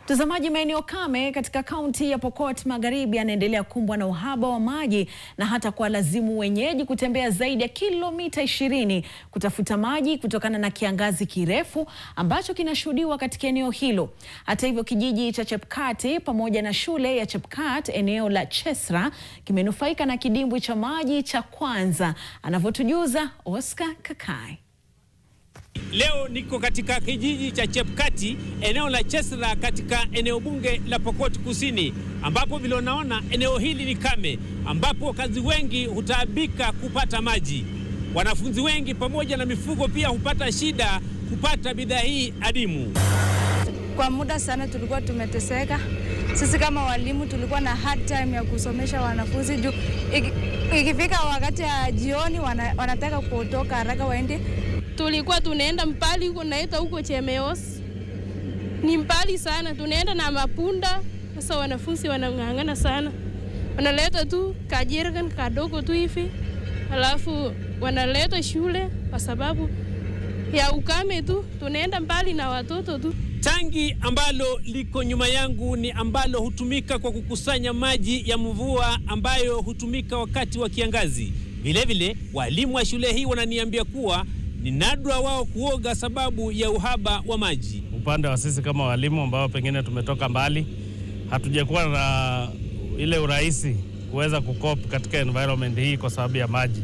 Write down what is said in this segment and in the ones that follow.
Mtazamaji, maeneo kame katika kaunti ya Pokot Magharibi yanaendelea kumbwa na uhaba wa maji na hata kwa lazimu wenyeji kutembea zaidi ya kilomita 20 kutafuta maji kutokana na kiangazi kirefu ambacho kinashuhudiwa katika eneo hilo. Hata hivyo, kijiji cha Chepkati pamoja na shule ya Chepkat eneo la Chesra kimenufaika na kidimbwi cha maji cha kwanza, anavyotujuza Oscar Kakai. Leo niko katika kijiji cha Chepkati eneo la Chesra katika eneo bunge la Pokot Kusini, ambapo vile unaona eneo hili ni kame, ambapo wakazi wengi hutaabika kupata maji. Wanafunzi wengi pamoja na mifugo pia hupata shida kupata bidhaa hii adimu. Kwa muda sana tulikuwa tumeteseka. Sisi kama walimu tulikuwa na hard time ya kusomesha wanafunzi juu ikifika wakati ya jioni wanataka kutoka haraka waende. Tulikuwa tunaenda mbali huko naita huko Chemeos. Ni mbali sana, tunaenda na mapunda. Sasa wanafunzi wanang'ang'ana sana. Wanaleta tu kajerican kadogo tu hivi. Alafu wanaleta shule kwa sababu ya ukame tu. Tunaenda mbali na watoto tu. Tangi ambalo liko nyuma yangu ni ambalo hutumika kwa kukusanya maji ya mvua ambayo hutumika wakati wa kiangazi. Vile vile walimu wa shule hii wananiambia kuwa ni nadra wao kuoga sababu ya uhaba wa maji. Upande wa sisi kama walimu ambao pengine tumetoka mbali, hatujakuwa na ile urahisi kuweza kukop katika environment hii kwa sababu ya maji.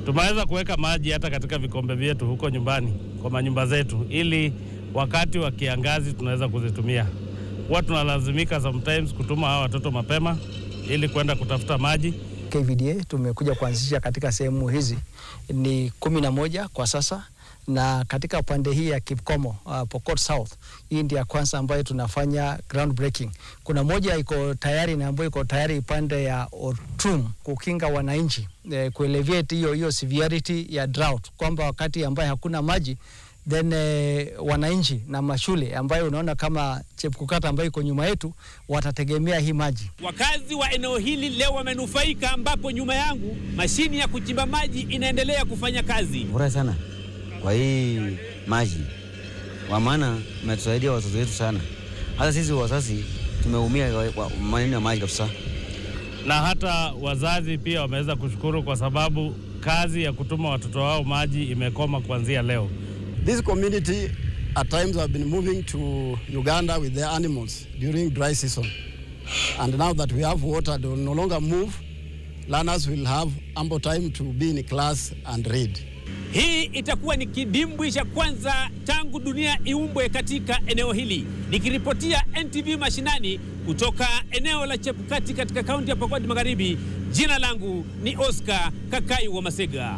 Tumeweza kuweka maji hata katika vikombe vyetu huko nyumbani kwa manyumba zetu, ili wakati wa kiangazi tunaweza kuzitumia. Huwa tunalazimika sometimes kutuma hawa watoto mapema ili kwenda kutafuta maji. KVDA tumekuja kuanzisha katika sehemu hizi ni 11 kwa sasa, na katika upande hii ya Kipkomo, Pokot South, hii ndio kwanza ambayo tunafanya ground breaking. Kuna moja iko tayari na ambayo iko tayari upande ya Otrum kukinga wananchi kuelevate hiyo severity ya drought, kwamba wakati ambaye hakuna maji then wananchi na mashule ambayo unaona kama Chepkukata ambayo iko nyuma yetu watategemea hii maji. Wakazi wa eneo hili leo wamenufaika, ambapo nyuma yangu mashini ya kuchimba maji inaendelea kufanya kazi. Bora sana kwa hii maji, kwa maana umetusaidia watoto wetu sana. Hata sisi wazazi tumeumia kwa maneno ya maji kabisa. Na hata wazazi pia wameweza kushukuru kwa sababu kazi ya kutuma watoto wao maji imekoma kuanzia leo. This community at times have been moving to Uganda with their animals during dry season. And now that we have water, they will no longer move. Learners will have ample time to be in class and read. Hii itakuwa ni kidimbwi cha kwanza tangu dunia iumbwe katika eneo hili. Nikiripotia NTV mashinani kutoka eneo la Chepkati katika kaunti ya Pokot Magharibi, jina langu ni Oscar Kakai wa Masega.